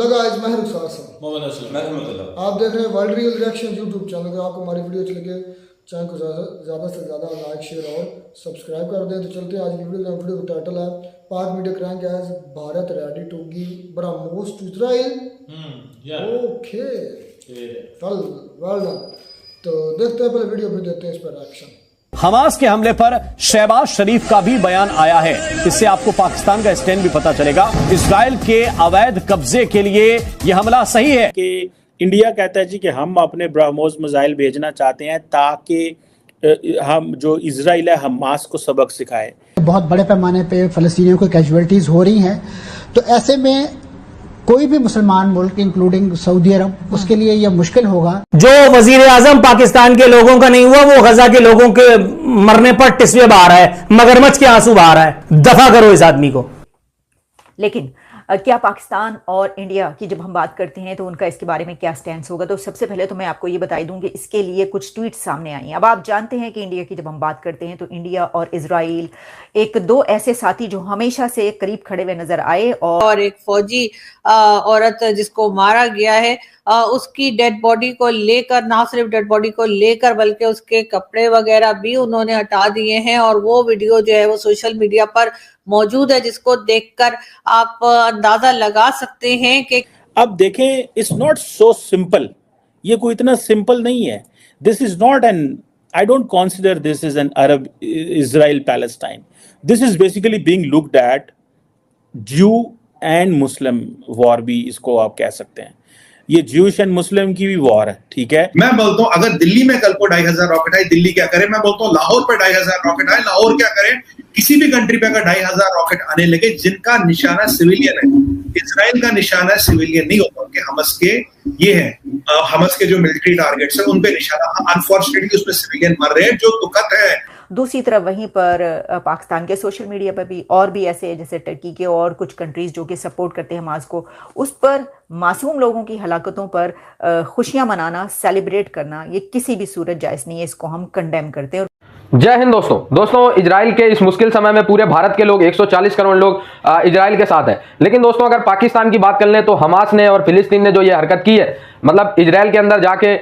लगा इस महर साहब मोहम्मद आप देख रहे हैं world real reaction YouTube channel. अगर आपको हमारी वीडियो अच्छी लगे चैनल को ज़्यादा से ज़्यादा लाइक शेयर और सब्सक्राइब कर दें। तो चलते हैं आज की वीडियो का टाइटल है Pak media crank as Bharat ready to give BrahMos to Israel. Okay well done. तो देखते हैं पहले वीडियो, फिर देते हैं इस पर रिएक्शन। हमास के हमले पर शहबाज शरीफ का भी बयान आया है। इससे आपको पाकिस्तान का स्टैंड भी पता चलेगा। इजराइल के अवैध कब्जे के लिए यह हमला सही है कि इंडिया कहता है जी कि हम अपने ब्रह्मोस मिसाइल भेजना चाहते हैं ताकि हम जो इजराइल है हमास को सबक सिखाए। बहुत बड़े पैमाने पे फलस्तीनियों को कैजुअलिटीज हो रही हैं, तो ऐसे में कोई भी मुसलमान मुल्क इंक्लूडिंग सऊदी अरब उसके लिए यह मुश्किल होगा। जो वजीर आजम पाकिस्तान के लोगों का नहीं हुआ वो गजा के लोगों के मरने पर टिस्वे बहा रहा है, मगरमच्छ के आंसू बहा रहा है। दफा करो इस आदमी को। लेकिन क्या पाकिस्तान और इंडिया की जब हम बात करते हैं तो उनका इसके बारे में क्या स्टैंड होगा? तो सबसे पहले तो मैं आपको ये बता दूं कि इसके लिए कुछ ट्वीट सामने आई हैं। अब आप जानते हैं कि इंडिया की जब हम बात करते हैं तो इंडिया और इजराइल एक दो ऐसे साथी जो हमेशा से करीब खड़े हुए नजर आए। और एक फौजी औरत जिसको मारा गया है उसकी डेड बॉडी को लेकर, ना सिर्फ डेड बॉडी को लेकर बल्कि उसके कपड़े वगैरह भी उन्होंने हटा दिए हैं और वो वीडियो जो है वो सोशल मीडिया पर मौजूद है, जिसको देखकर आप अंदाजा लगा सकते हैं कि अब देखें, इट्स नॉट सो सिंपल। ये कोई इतना सिंपल नहीं है। This is not an, I don't consider this is an Arab Israel Palestine. This is basically being looked at ज्यू एंड मुस्लिम वॉर भी इसको आप कह सकते हैं। ये ज्यूश एंड मुस्लिम की भी वॉर है, ठीक है। मैं बोलता हूं अगर दिल्ली में कल को 2500 रॉकेट आए, दिल्ली क्या करे? मैं बोलता हूं लाहौर पे 2500 रॉकेट आए, लाहौर क्या करे? किसी भी कंट्री पे अगर 2500 रॉकेट आने लगे जिनका निशाना सिविलियन है, इजराइल का निशाना सिविलियन नहीं होता, उनके हमस के ये है, हमस के जो मिलिट्री टारगेट्स है उन पे निशाना, अनफॉर्चुनेटली उसमें सिविलियन मर रहे हैं, जो दुखद है। दूसरी तरफ वहीं पर पाकिस्तान के सोशल मीडिया पर भी और भी ऐसे जैसे टर्की के और कुछ कंट्रीज जो कि सपोर्ट करते हैं हमास को, उस पर मासूम लोगों की हलाकतों पर खुशियां मनाना, सेलिब्रेट करना, ये किसी भी सूरत जायज़ नहीं है। इसको हम कंडेम करते हैं। जय हिंद दोस्तों इजराइल के इस मुश्किल समय में पूरे भारत के लोग 140 करोड़ लोग इजराइल के साथ हैं। लेकिन दोस्तों अगर पाकिस्तान की बात कर लें तो हमास ने और फिलिस्तीन ने जो ये हरकत की है, मतलब इजराइल के अंदर जाके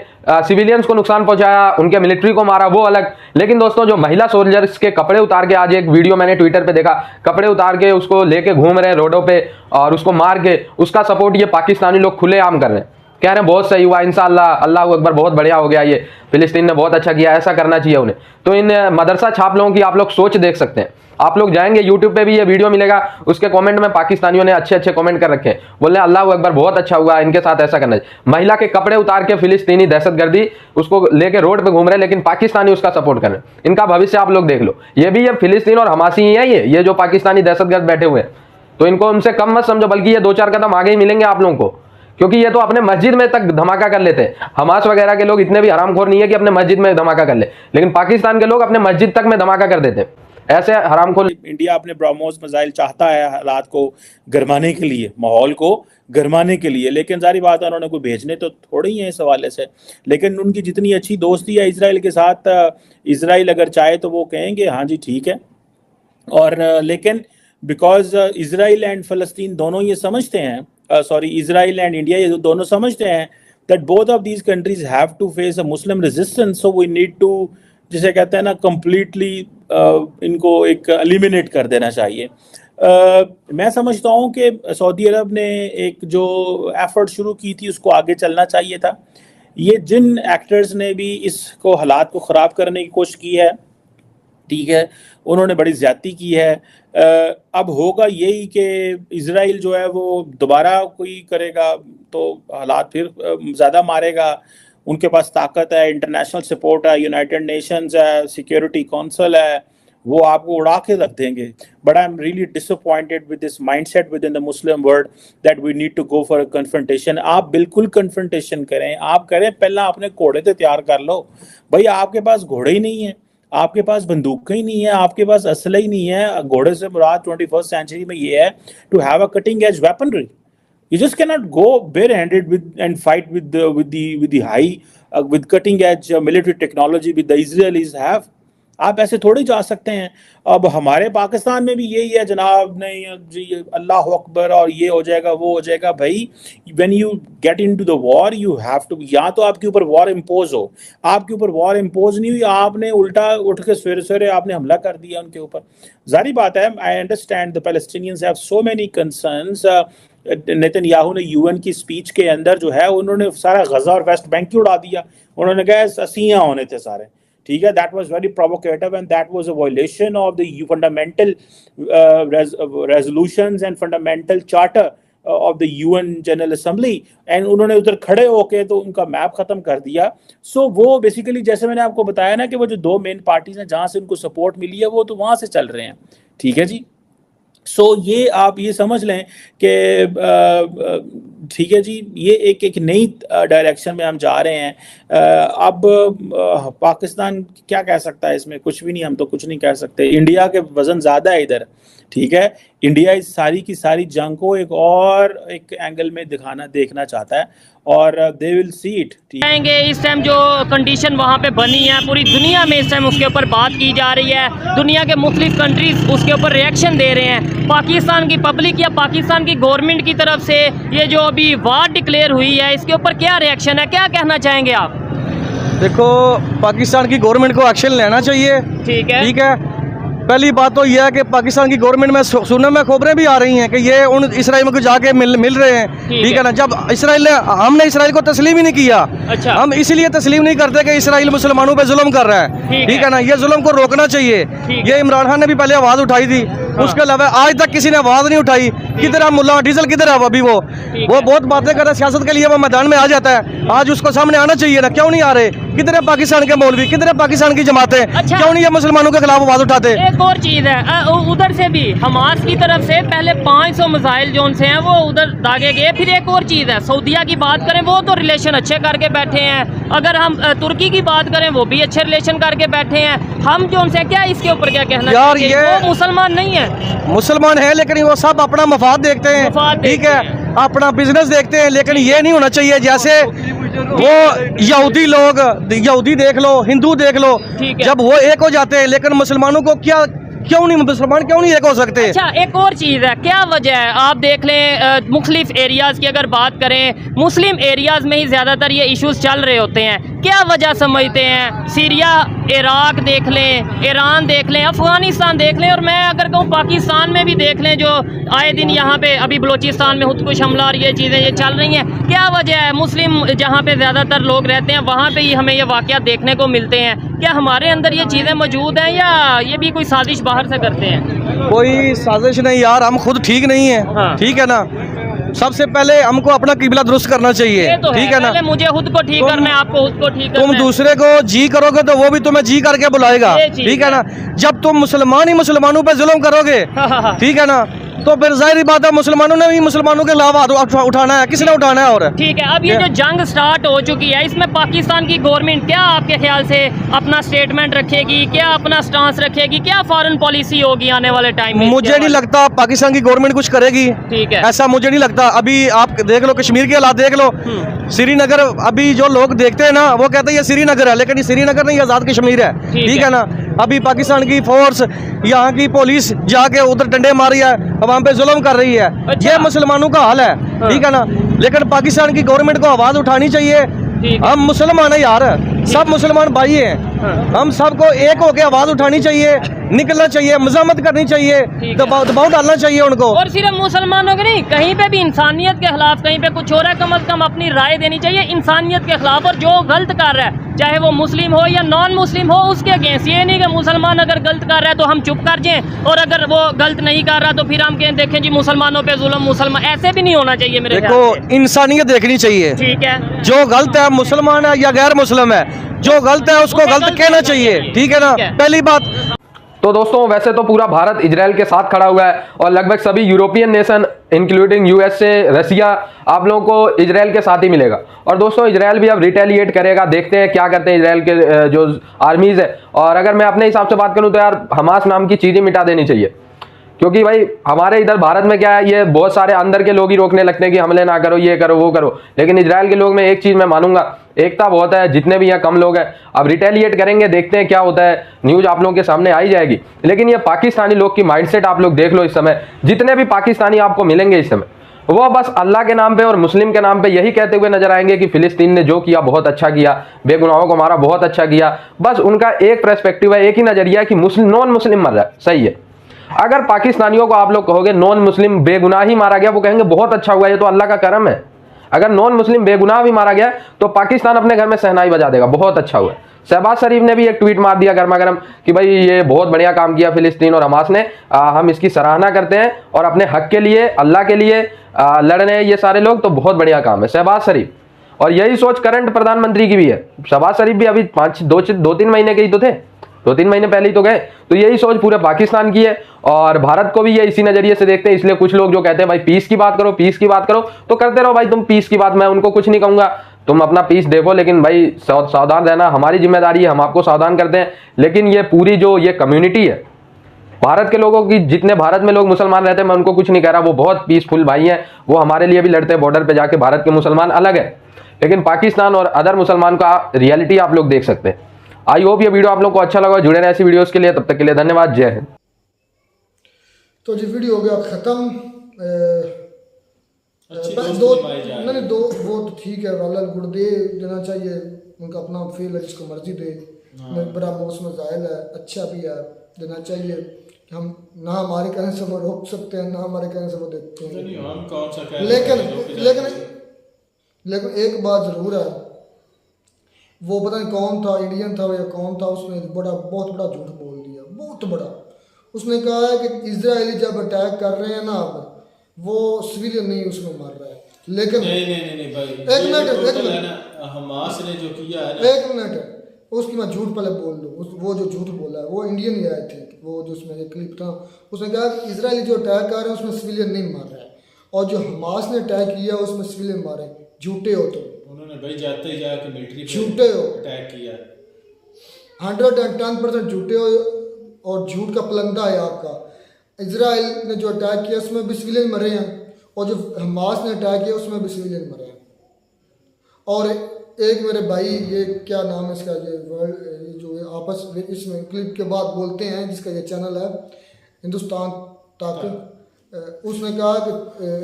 सिविलियंस को नुकसान पहुंचाया, उनके मिलिट्री को मारा, वो अलग। लेकिन दोस्तों जो महिला सोल्जर्स के कपड़े उतार के, आज एक वीडियो मैंने ट्विटर पे देखा, कपड़े उतार के उसको लेके घूम रहे हैं रोडों पे और उसको मार के, उसका सपोर्ट ये पाकिस्तानी लोग खुलेआम कर रहे हैं, कह रहे हैं बहुत सही हुआ, इंशाअल्लाह, अल्लाह अकबर, बहुत बढ़िया हो गया, ये फिलिस्तीन ने बहुत अच्छा किया, ऐसा करना चाहिए उन्हें। तो इन मदरसा छाप लोगों की आप लोग सोच देख सकते हैं। आप लोग जाएंगे यूट्यूब पे भी ये वीडियो मिलेगा, उसके कमेंट में पाकिस्तानियों ने अच्छे अच्छे कमेंट कर रखे हैं, बोल रहे अल्लाह अकबर, बहुत अच्छा हुआ, इनके साथ ऐसा करना चाहिए। महिला के कपड़े उतार के फिलिस्तीनी दहशतगर्दी उसको लेके रोड पे घूम रहे, लेकिन पाकिस्तानी उसका सपोर्ट कर रहे हैं। इनका भविष्य आप लोग देख लो। ये भी ये फिलिस्तीन और हमासी ही है, ये जो पाकिस्तानी दहशतगर्द बैठे हुए हैं, तो इनको उनसे कम मत समझो, बल्कि ये 2-4 कदम आगे ही मिलेंगे आप लोगों को, क्योंकि ये तो अपने मस्जिद में तक धमाका कर लेते हैं। हमास वगैरह के लोग इतने भी हरामखोर नहीं है कि अपने मस्जिद में धमाका कर ले, लेकिन पाकिस्तान के लोग अपने मस्जिद तक में धमाका कर देते हैं, ऐसे हरामखोर। इंडिया अपने ब्रह्मोस मिसाइल चाहता है हालात को गरमाने के लिए, माहौल को गरमाने के लिए, लेकिन सारी बात है उन्होंने कोई भेजने तो थोड़ी ही है इस हवाले से। लेकिन उनकी जितनी अच्छी दोस्ती है इसराइल के साथ, इसराइल अगर चाहे तो वो कहेंगे हाँ जी ठीक है। और लेकिन बिकॉज इसराइल एंड फ़लस्तीन दोनों ये समझते हैं, इसराइल एंड इंडिया ये दोनों समझते हैं that both of these countries have to face a Muslim resistance, so we need to, जिसे कहते हैं ना, completely इनको एक एलिमिनेट कर देना चाहिए। मैं समझता हूँ कि सऊदी अरब ने एक जो एफर्ट शुरू की थी उसको आगे चलना चाहिए था। ये जिन एक्टर्स ने भी इसको हालात को ख़राब करने की कोशिश की है, ठीक है, उन्होंने बड़ी ज़्यादती की है। अब होगा यही कि इजराइल जो है वो दोबारा कोई करेगा तो हालात फिर ज़्यादा मारेगा। उनके पास ताकत है, इंटरनेशनल सपोर्ट है, यूनाइटेड नेशंस है, सिक्योरिटी काउंसिल है, वो आपको उड़ा के रख देंगे। But I am really disappointed with this mindset within the Muslim world that we need to go for a confrontation. आप बिल्कुल कन्फ्रंटेशन करें, आप करें, पहला अपने घोड़े तो तैयार कर लो। भाई आपके पास घोड़े ही नहीं है, आपके पास बंदूकें ही नहीं है, आपके पास असला ही नहीं है। घोड़े से मुराद 21st सेंचुरी में ये है to have a cutting edge weaponry. You just cannot go barehanded and fight with the high with cutting edge military technology with the Israelis have. आप ऐसे थोड़ी जा सकते हैं। अब हमारे पाकिस्तान में भी यही है जनाब, नहीं जी अल्लाह अकबर और ये हो जाएगा वो हो जाएगा। भाई when you get into the war you have to, या तो आपके ऊपर वॉर इम्पोज हो, आपके ऊपर वॉर इम्पोज नहीं हुई, आपने उल्टा उठ के सवेरे सवेरे आपने हमला कर दिया उनके ऊपर। जारी बात है, I understand the Palestinians have so many concerns. Netanyahu ने यूएन की स्पीच के अंदर जो है उन्होंने सारा गजा और वेस्ट बैंक ही उड़ा दिया। उन्होंने कहा असियां होने थे सारे, ठीक है। That was very provocative and that was a violation of the fundamental resolutions and fundamental charter of the UN general assembly. And उन्होंने उधर खड़े होके तो उनका मैप खत्म कर दिया। सो वो बेसिकली जैसे मैंने आपको बताया ना कि वो जो दो मेन पार्टीज हैं जहां से उनको सपोर्ट मिली है वो तो वहां से चल रहे हैं, ठीक है जी। सो ये आप ये समझ लें कि ठीक है जी, ये एक नई डायरेक्शन में हम जा रहे हैं। अब पाकिस्तान क्या कह सकता है इसमें? कुछ भी नहीं, हम तो कुछ नहीं कह सकते। इंडिया के वजन ज़्यादा है इधर, ठीक है। इंडिया इस सारी की सारी जंग को एक एंगल में देखना चाहता है और दे विल सी इट। इस टाइम जो कंडीशन वहाँ पे बनी है पूरी दुनिया में इस टाइम उसके ऊपर बात की जा रही है, दुनिया के मुख्तलिफ कंट्रीज उसके ऊपर रिएक्शन दे रहे हैं। पाकिस्तान की पब्लिक या पाकिस्तान की गवर्नमेंट की तरफ से ये जो अभी वार डिक्लेयर हुई है इसके ऊपर क्या रिएक्शन है, क्या कहना चाहेंगे आप? देखो, पाकिस्तान की गवर्नमेंट को एक्शन लेना चाहिए, ठीक है। पहली बात तो यह है कि पाकिस्तान की गवर्नमेंट में सुनने में खबरें भी आ रही हैं कि ये उन इसराइल में जाके मिल रहे हैं, ठीक है ना। जब हमने इसराइल को तस्लीम ही नहीं किया। अच्छा। हम इसीलिए तस्लीम नहीं करते कि इसराइल मुसलमानों पे जुल्म कर रहा है, ठीक है ना। ये जुल्म को रोकना चाहिए। ये इमरान खान ने भी पहले आवाज़ उठाई थी, उसके अलावा आज तक किसी ने आवाज़ नहीं उठाई। किधर है मुल्ला डीजल, किधर है अभी? वो बहुत बातें कर रहा है सियासत के लिए, वो मैदान में आ जाता है। आज उसको सामने आना चाहिए ना, क्यों नहीं आ रहे? किधर है पाकिस्तान के मौलवी, किधर है पाकिस्तान की जमातें? क्यों नहीं ये मुसलमानों के खिलाफ आवाज़ उठाते? एक और चीज़ है, उधर से भी हमास की तरफ से पहले 500 मिसाइल जोन से हैं वो उधर दागे गए। फिर एक और चीज़ है, सऊदीया की बात करें वो तो रिलेशन अच्छे करके बैठे हैं। अगर हम तुर्की की बात करें वो भी अच्छे रिलेशन करके बैठे हैं। हम जोन से क्या इसके ऊपर क्या कहना यार? ये वो मुसलमान नहीं है, मुसलमान है लेकिन वो सब अपना मफाद देखते हैं, ठीक है, अपना बिजनेस देखते हैं। लेकिन ये नहीं होना चाहिए जैसे वो यहूदी देख लो, हिंदू देख लो, जब वो एक हो जाते हैं लेकिन मुसलमानों को क्यों नहीं, मुसलमान क्यों नहीं एक हो सकते? अच्छा, एक और चीज़ है, क्या वजह है? आप देख लें मुख्तलिफ एरियाज़ की अगर बात करें, मुस्लिम एरियाज़ में ही ज़्यादातर ये इश्यूज़ चल रहे होते हैं। क्या वजह समझते हैं? सीरिया, इराक देख लें, ईरान देख लें, अफ़गानिस्तान देख लें, और मैं अगर कहूँ पाकिस्तान में भी देख लें, जो आए दिन यहाँ पे अभी बलोचिस्तान में खुदकुश हमला और ये चीज़ें ये चल रही हैं। क्या वजह है? मुस्लिम जहाँ पे ज़्यादातर लोग रहते हैं वहाँ पे ही हमें ये वाक़यात देखने को मिलते हैं। क्या हमारे अंदर ये चीज़ें मौजूद हैं या ये भी कोई साजिश बाहर से करते हैं? कोई साजिश नहीं यार, हम खुद ठीक नहीं है, हाँ। ठीक है ना। सबसे पहले हमको अपना किबला दुरुस्त करना चाहिए, तो ठीक है ना। मुझे खुद को ठीक करना है, आपको खुद को ठीक करना है। तुम दूसरे को जी करोगे तो वो भी तुम्हें जी करके बुलाएगा, ठीक है ना। जब तुम मुसलमान ही मुसलमानों पे जुल्म करोगे, ठीक है ना, तो फिर जाहिर बात है मुसलमानों ने भी मुसलमानों के खिलाफ उठाना है। किसने उठाना है? और ठीक है, अब ये जो जंग स्टार्ट हो चुकी है इसमें पाकिस्तान की गवर्नमेंट क्या आपके ख्याल से अपना स्टेटमेंट रखेगी, क्या अपना स्टांस रखेगी, क्या फॉरेन पॉलिसी होगी आने वाले टाइम में? मुझे नहीं लगता पाकिस्तान की गवर्नमेंट कुछ करेगी, ठीक है, ऐसा मुझे नहीं लगता। अभी आप देख लो कश्मीर के हालात देख लो, श्रीनगर, अभी जो लोग देखते हैं ना वो कहते हैं ये श्रीनगर है, लेकिन ये श्रीनगर नहीं, आजाद कश्मीर है, ठीक है ना। अभी पाकिस्तान की फोर्स, यहाँ की पुलिस जाके उधर डंडे मारी है, वहाँ पे जुल्म कर रही है। अच्छा। ये मुसलमानों का हाल है, हाँ। ठीक है ना। लेकिन पाकिस्तान की गवर्नमेंट को आवाज उठानी चाहिए। हम मुसलमान है यार, सब मुसलमान भाई हैं, हाँ। हम सबको एक होकर आवाज उठानी चाहिए, निकलना चाहिए, मज़ामत करनी चाहिए, दबाव डालना चाहिए उनको। और सिर्फ मुसलमानों के नहीं, कहीं पे भी इंसानियत के खिलाफ कहीं पे कुछ हो रहा है, कम से कम अपनी राय देनी चाहिए इंसानियत के खिलाफ। और जो गलत कर रहा है, चाहे वो मुस्लिम हो या नॉन मुस्लिम हो, उसके अगेंस्ट। ये नहीं कि मुसलमान अगर गलत कर रहा है तो हम चुप कर जाएं, और अगर वो गलत नहीं कर रहा तो फिर हम कहें देखें जी मुसलमानों पे जुल्म, मुसलमान। ऐसे भी नहीं होना चाहिए मेरे ख्याल से। देखो, इंसानियत देखनी चाहिए, ठीक है। जो गलत है, मुसलमान है या गैर मुस्लिम है, जो गलत है उसको गलत कहना चाहिए, ठीक है ना, पहली बात। तो दोस्तों, वैसे तो पूरा भारत इजराइल के साथ खड़ा हुआ है और लगभग सभी यूरोपियन नेशन इंक्लूडिंग यूएसए, रसिया, आप लोगों को इजराइल के साथ ही मिलेगा। और दोस्तों, इजराइल भी अब रिटेलिएट करेगा, देखते हैं क्या करते हैं इजराइल के जो आर्मीज है। और अगर मैं अपने हिसाब से बात करूं तो यार हमास नाम की चीज़ ही मिटा देनी चाहिए, क्योंकि भाई हमारे इधर भारत में क्या है, ये बहुत सारे अंदर के लोग ही रोकने लगते हैं कि हमले ना करो, ये करो वो करो, लेकिन इजराइल के लोग में एक चीज मैं मानूंगा, एकता बहुत है। जितने भी यहाँ कम लोग हैं, अब रिटेलिएट करेंगे, देखते हैं क्या होता है, न्यूज आप लोगों के सामने आई जाएगी। लेकिन ये पाकिस्तानी लोग की माइंडसेट आप लोग देख लो इस समय, जितने भी पाकिस्तानी आपको मिलेंगे इस समय, वो बस अल्लाह के नाम पे और मुस्लिम के नाम पे यही कहते हुए नजर आएंगे कि फिलिस्तीन ने जो किया बहुत अच्छा किया, बेगुनाहों को मारा बहुत अच्छा किया। बस उनका एक पर्सपेक्टिव है, एक ही नजरिया है कि नॉन मुस्लिम मर रहा है, सही है। अगर पाकिस्तानियों को आप लोग कहोगे नॉन मुस्लिम बेगुनाह ही मारा गया, वो कहेंगे बहुत अच्छा हुआ, ये तो अल्लाह का करम है। अगर नॉन मुस्लिम बेगुनाह भी मारा गया तो पाकिस्तान अपने घर में सहनाई बजा देगा, बहुत अच्छा हुआ। शहबाज शरीफ ने भी एक ट्वीट मार दिया गर्मा गर्म कि भाई ये बहुत बढ़िया काम किया फिलिस्तीन और हमास ने, हम इसकी सराहना करते हैं और अपने हक के लिए, अल्लाह के लिए लड़ रहे हैं ये सारे लोग, तो बहुत बढ़िया काम है शहबाज शरीफ। और यही सोच करंट प्रधानमंत्री की भी है। शहबाज शरीफ भी अभी 2-3 महीने के ही तो थे, 2-3 महीने पहले ही तो गए। तो यही सोच पूरे पाकिस्तान की है और भारत को भी ये इसी नजरिए से देखते हैं। इसलिए कुछ लोग जो कहते हैं भाई पीस की बात करो, पीस की बात करो, तो करते रहो भाई तुम पीस की बात, मैं उनको कुछ नहीं कहूंगा, तुम अपना पीस देखो, लेकिन भाई सावधान रहना हमारी जिम्मेदारी है, हम आपको सावधान करते हैं। लेकिन ये पूरी जो ये कम्युनिटी है भारत के लोगों की, जितने भारत में लोग मुसलमान रहते हैं, मैं उनको कुछ नहीं कह रहा, वो बहुत पीसफुल भाई हैं, वो हमारे लिए भी लड़ते हैं बॉर्डर पे जाके। भारत के मुसलमान अलग है, लेकिन पाकिस्तान और अदर मुसलमान का रियलिटी आप लोग देख सकते हैं। आई होप ये वीडियो आप लोग को अच्छा लगा, जुड़े रहे ऐसी वीडियोस के लिए। तब तक के लिए धन्यवाद, जय हिंद। तो जी वीडियो हो गया खत्म। दो वो तो ठीक है, वाला गुड़ दे देना चाहिए, उनका अपना फील है, जिसको मर्जी दे, बड़ा मौसम जायल है, अच्छा भी है, देना चाहिए। हम ना हमारे कहने से वो रोक सकते हैं, ना हमारे कहने से वो देखते हैं। लेकिन एक बात जरूर है, वो पता नहीं कौन था, इंडियन था या कौन था, उसने बहुत बड़ा झूठ बोल दिया, बहुत बड़ा। उसने कहा है कि इजरायली जब अटैक कर रहे हैं ना, अब वो सिविलियन नहीं उसमें मार रहा है। लेकिन नहीं भाई, एक मिनट, हमास ने जो किया है, एक मिनट, उसकी मैं झूठ पहले बोल दूँ। वो जो झूठ बोला है वो इंडियन ही आए थे, वो जो उसमें एक क्लिप था, उसने कहा कि इजरायली जो अटैक कर रहे हैं उसमें सिविलियन नहीं मार रहा है, और जो हमास ने अटैक किया उसमें सिविलियन मारे। झूठे हो तुम, उन्होंने भाई जाते ही जाके मिलिट्री झूठे हो, अटैक किया, 110% झूठे हो और झूठ का पलंदा है आपका। इजराइल ने जो अटैक किया उसमें भी सिविलियन मरे हैं, और जो हमास ने अटैक किया उसमें भी सिविलियन मरे हैं। और एक मेरे भाई, ये क्या नाम है इसका, ये जो आपस में इसमें क्लिप के बाद बोलते हैं, जिसका ये चैनल है हिंदुस्तान तक, उसने कहा कि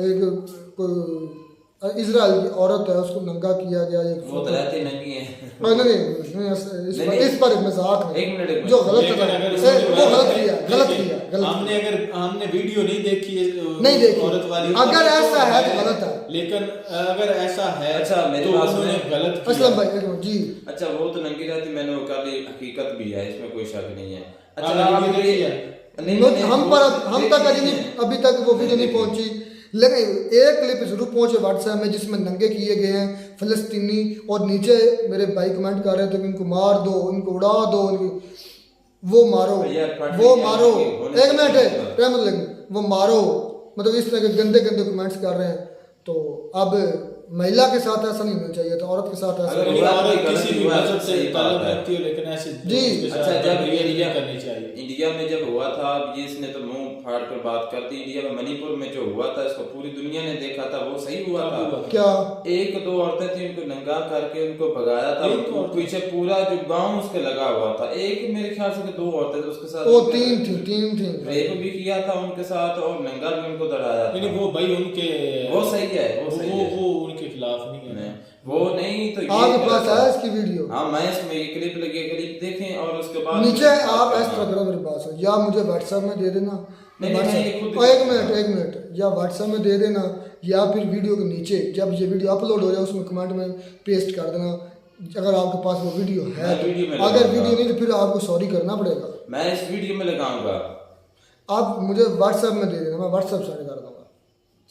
एक इजराइल की औरत है, उसको नंगा किया गया। वो तो रहती नंगी है। नहीं, इस पर मजाक है, जो गलत किया। हमने वीडियो नहीं देखी औरत वाली, अगर ऐसा है तो गलत है। लेकिन अगर ऐसा है, अच्छा मेरे तो पास उन्होंने गलत किया। असलम भाई जी, अच्छा वो तो नंगी रहती, मैंने वो कहा हकीकत भी है, इसमें कोई शक नहीं है। अच्छा हम तक अभी तक वो वीडियो नहीं पहुंची, लेकिन एक क्लिप जरूर पहुंचे व्हाट्सएप में जिसमें नंगे किए गए हैं फिलिस्तीनी, और नीचे मेरे भाई कमेंट कर रहे थे कि इनको मार दो, इनको उड़ा दो, वो मारो, एक मिनट, वो मारो, मतलब इस तरह के गंदे कमेंट्स कर रहे हैं। तो अब महिला के साथ ऐसा नहीं होना चाहिए, तो औरत के साथ ऐसा किसी भी मजहब से ताल्लुक रखती हो, लेकिन ऐसे जी। अच्छा जब करनी चाहिए, इंडिया में जब हुआ था, इसने तो मुंह फाड़ कर बात कर दी, इंडिया में मणिपुर में जो हुआ था इसको पूरी दुनिया ने देखा था, वो सही हुआ था क्या? 1-2 औरतें थी, उनको नंगा करके उनको भगाया था, उनको पीछे पूरा जो गांव उसके लगा हुआ था। एक मेरे ख्याल से 2 औरतें थी उसके साथ, वो 3 थी, रेप भी किया था उनके साथ और नंगा भी उनको दड़ाया था। वो भाई उनके, वो सही है, वो उनके खिलाफ नहीं है, वो नहीं तो आपके पास है इसकी वीडियो? हाँ, मैं इसमें ये क्लिप लगी, क्लिप देखें और उसके बाद नीचे आप इस तरह करो, मेरे पास है, या मुझे व्हाट्सएप में दे देना, एक मिनट, या व्हाट्सएप में दे देना, या फिर वीडियो के नीचे जब ये वीडियो अपलोड हो जाए उसमें कमेंट में पेस्ट कर देना, अगर आपके पास वो वीडियो है। अगर वीडियो नहीं तो फिर आपको सॉरी करना पड़ेगा। मैं इस वीडियो में लगाऊंगा, आप मुझे व्हाट्सएप में दे देना, मैं व्हाट्सएप सेंड कर दूंगा।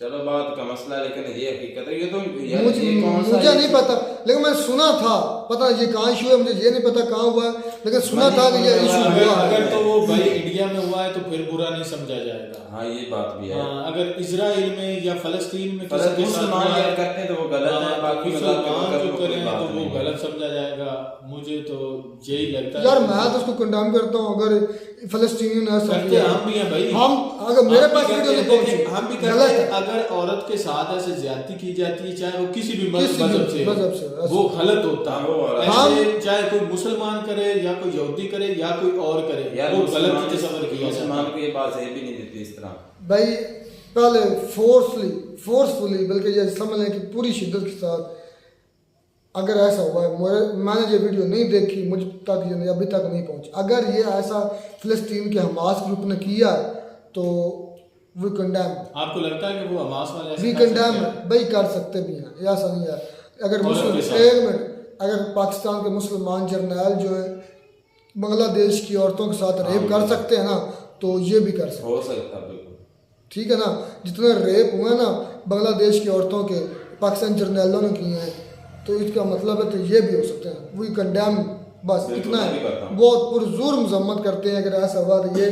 चलो बात का मसला, लेकिन ये हकीकत है, ये तो मुझे नहीं पता, लेकिन मैं सुना था, पता ये कहाँ इशू है मुझे ये नहीं पता कहाँ हुआ है, लेकिन सुना था कि ये इशू हुआ। अगर तो वो भाई इंडिया में हुआ है तो फिर बुरा नहीं समझा जाएगा। हाँ ये बात भी है। अगर इजराइल में या फलस्तीन में करते हैं तो वो गलत है, बाकी जो करें तो वो गलत समझा जाएगा। मुझे तो यही लगता है यार, मैं तो उसको कंडेम करता हूँ। अगर फलस्तीनी हम भी हैं भाई, अगर मेरे पास हम भी वीडियो नहीं कहते पहुंची, हैं, हम भी कहते गलत हैं, है। अगर औरत के साथ ऐसे ज्यादती की जाती है, चाहे वो किसी भी किसी भी मजहब से मजहब से, वो गलत होता है। हम- ऐसे चाहे कोई मुसलमान करे या कोई यहूदी करे या कोई और करे, यार वो मुसलमान गलत तस्वर किया जाता मुसलमान है। को ये बात सही भी नहीं देती इस तरह। भाई पहले फोर्सफुली बल्कि ये समझ लें कि पूरी शिद्दत के साथ अगर ऐसा हुआ है, मैंने ये वीडियो नहीं देखी, मुझ तक ये अभी तक नहीं पहुंची, अगर ये ऐसा फिलिस्तीन के हमास ग्रुप ने किया तो वी कंडेम। आपको लगता है कि वो हमास वाले ऐसे वी कर सकते कंडेम हैं? भाई कर सकते भी हैं, ये ऐसा नहीं है। अगर औरत मुस्लिम के साथ। एक मिनट, अगर पाकिस्तान के मुसलमान जर्नैल जो है बांग्लादेश की औरतों के साथ रेप कर सकते हैं ना, तो ये भी कर सकते हो सकता है बिल्कुल। ठीक है ना। जितने रेप हुए ना बांग्लादेश की औरतों के पाकिस्तान जर्नैलों ने किए हैं, तो इसका मतलब है तो ये भी हो सकते हैं। वी कंडेम, बस बिल्कुल, इतना मैं भी है। करता हूं। बहुत पुरजोर मजम्मत करते हैं अगर ऐसा हुआ तो। ये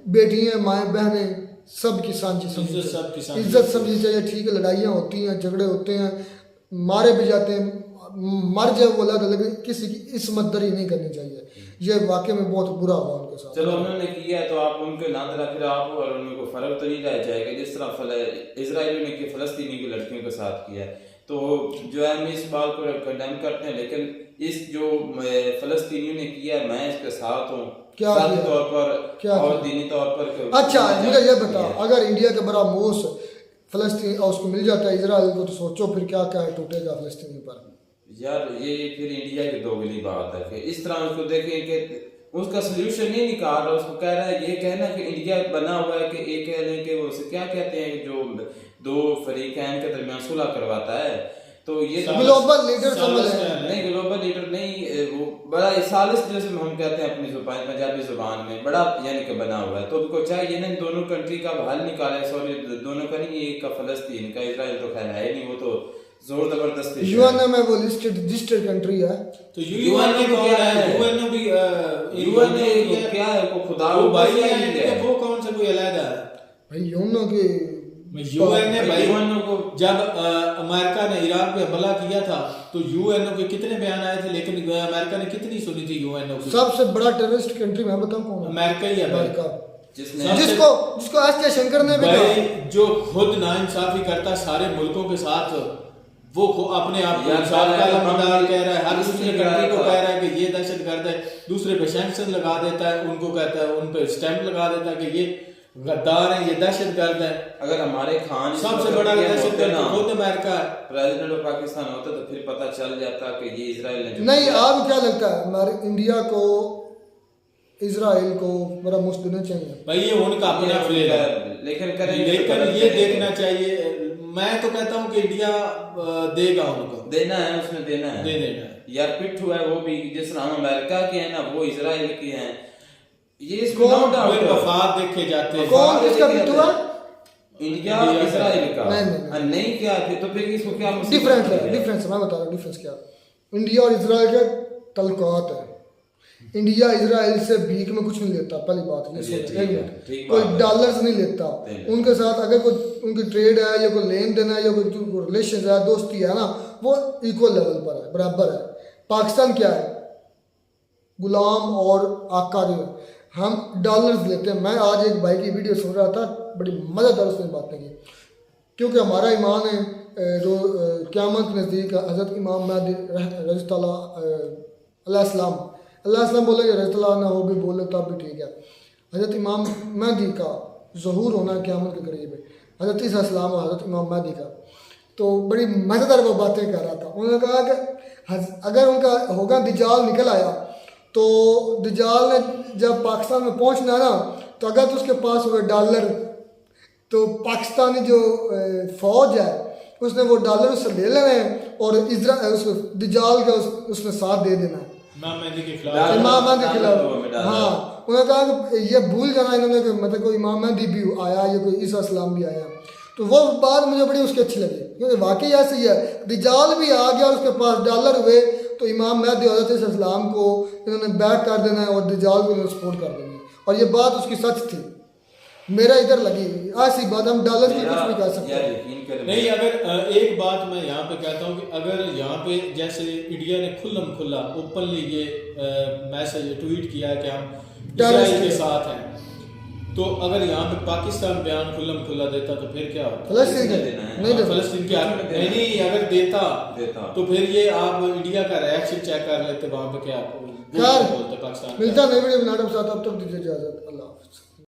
बेटियां माएँ बहनें सबकी सांझी समझी इज्जत सबकी सांझी इज्जत समझी चाहिए। ठीक है, लड़ाइयाँ होती हैं, झगड़े होते हैं, मारे भी जाते हैं, मर जाए वो अलग अलग, किसी की इसमत दरी नहीं करनी चाहिए। ये वाकई में बहुत बुरा हुआ उनके साथ। चलो उन्होंने किया है तो आप उनके ना तरह फिर आप और उनको फर्क तो नहीं रह जाएगा। जिस तरह इजराइलियों ने फलस्तीनी की लड़कियों के साथ किया है, तो जो है हम इस बात को कंडेम करते हैं, लेकिन इस जो फलस्तीनियों ने किया है, मैं इसके साथ हूँ। क्या साथ किया? तौर पर क्या और किया? दीनी तौर पर। अच्छा मुझे ये बता, अगर इंडिया के बरामोस फलस्तीन उसको मिल जाता है इजराइल को, तो सोचो फिर क्या क्या टूटेगा फलस्तीनी पर। यार ये फिर इंडिया की दोगली बात है। फिर इस तरह उसको देखें कि उसका सोल्यूशन नहीं निकाल रहा, उसको कह रहा है, ये कहना कि इंडिया बना हुआ है कि एक कह लें कि वो क्या कहते हैं जो दो फरीकैन के दरमियान सुलह करवाता है, तो ये ग्लोबल लीडर समझ नहीं, ग्लोबल लीडर नहीं, वो बड़ा सालिस जैसे हम कहते हैं अपनी जुबान पंजाबी जुबान में, बड़ा यानी कि बना हुआ है। तो उनको चाहिए ना दोनों कंट्री का हल निकाले, सॉरी दोनों का नहीं, एक का फलस्तीन का, इजराइल तो खैर है नहीं, वो तो जोर जबरदस्ती। यूएन में वो लिस्टेड कंट्री है, तो यूएन कौन है? यूएन भी यूएन क्या है, वो खुदा वो भाई है, वो कौन सा कोई अलग है भाई यूएन के यूएन ने भाई को जब अमेरिका ने इराक पे हमला किया था तो यूएनओ के कितने बयान आए थे, लेकिन अमेरिका ने कितनी सुनी थी यूएनओ की? सबसे बड़ा टेररिस्ट कंट्री मैं बताऊं कौन है? अमेरिका ही है अमेरिका, जिसने जिसको एस जयशंकर ने भी भाई कहा, जो खुद नाइंसाफी करता सारे मुल्कों के साथ, वो अपने आप को इंसाफ का अलमदार कह रहा है, हर दूसरे कंट्री को कह रहा है कि ये दहशतगर्द है, दूसरे पे सैंक्शन लगा देता है, उनको कहता है, उन पे स्टैंप लगा देता है कि ये गद्दार है, ये दहशतगर्द है। अगर हमारे खान सबसे बड़ा दहशतगर्द खुद अमेरिका है। प्रेसिडेंट ऑफ पाकिस्तान होता तो फिर पता चल जाता कि ये इजराइल ने नहीं। आपको क्या लगता है हमारे इंडिया को इजराइल को बड़ा मुफ्त देना चाहिए? भाई ये उनका अपना फेल है, लेकिन ये देखना चाहिए। मैं तो कहता हूँ कि इंडिया देगा, उनको देना है, उसमें देना है, दे देना है। यार पिट्ठू है वो भी, जिस तरह हम अमेरिका के हैं ना, वो इजराइल के हैं। ये वफाद देखे जाते हैं। कौन किसका पिट्ठू है? इंडिया इजराइल का। नहीं क्या थे तो फिर इसको क्या डिफरेंस मैं बता रहा हूँ। डिफरेंस क्या, इंडिया और इजराइल के तल्लुकात है। इंडिया इजराइल से भीख में कुछ नहीं लेता, पहली बात ये सुन, कोई डॉलर्स नहीं लेता उनके साथ। अगर कोई उनकी ट्रेड है या कोई लेन देन है या कोई रिलेशन है, दोस्ती है ना, वो इक्वल लेवल पर है, बराबर है। पाकिस्तान क्या है, गुलाम और आका जो है, हम डॉलर्स लेते हैं। मैं आज एक भाई की वीडियो सुन रहा था, बड़ी मज़ेदार उसने बातें की, क्योंकि हमारा ईमान है क़यामत के नज़दीक हज़रत इमाम महदी अलैहिस्सलाम बोले रज़ियल्लाहु ना हो भी बोले तब भी ठीक है। हज़रत इमाम महदी का ज़हूर होना क़यामत के करीब है, हज़रत ईसा अलैहिस्सलाम और हज़रत इमाम महदी का। तो बड़ी मज़ेदार वो बातें कर रहा था। उन्होंने कहा कि अगर उनका होगा दज्जाल निकल आया, तो दज्जाल ने जब पाकिस्तान में पहुंचना ना, तो अगर तो उसके पास हुए डॉलर, तो पाकिस्तानी जो फौज है उसने वो डॉलर उससे ले लेना है और उस दज्जाल का उसने साथ दे देना है इमाम महदी के खिलाफ। हाँ, उन्होंने कहा कि ये भूल जाना इन्होंने कि मतलब कोई इमाम महदी भी आया या कोई ईसा अलैहिस्सलाम भी आया। तो वो बात मुझे बड़ी उसकी अच्छी लगी, क्योंकि वाकई ऐसे ही है, दज्जाल भी आ गया, उसके पास डॉलर हुए, तो इमाम महदी और हज़रत ईसा अलैहिस्सलाम को इन्होंने बैक कर देना है और दज्जाल को इन्होंने सपोर्ट कर देना है। और ये बात उसकी सच थी, मेरा इधर लगी ऐसी बात। हम डॉलर की कुछ भी कर सकते हैं। नहीं, अगर एक बात मैं यहाँ पे कहता हूँ कि अगर यहाँ पे जैसे इंडिया ने खुल्ला ओपनली ये मैसेज ट्वीट किया है कि हम इजराइल के साथ हैं, तो अगर यहाँ पे पाकिस्तान बयान खुल्लम खुल्ला देता तो फिर क्या होता? फलस्तीन नहीं देता, फलस्तीन के नहीं अगर देता तो फिर ये आप इंडिया का रिएक्शन चेक कर लेते वहां पे क्या बोलते पाकिस्तान। मिलता नहीं वीडियो साथ, अब तक दीजिए इजाजत, अल्लाह हाफिज़।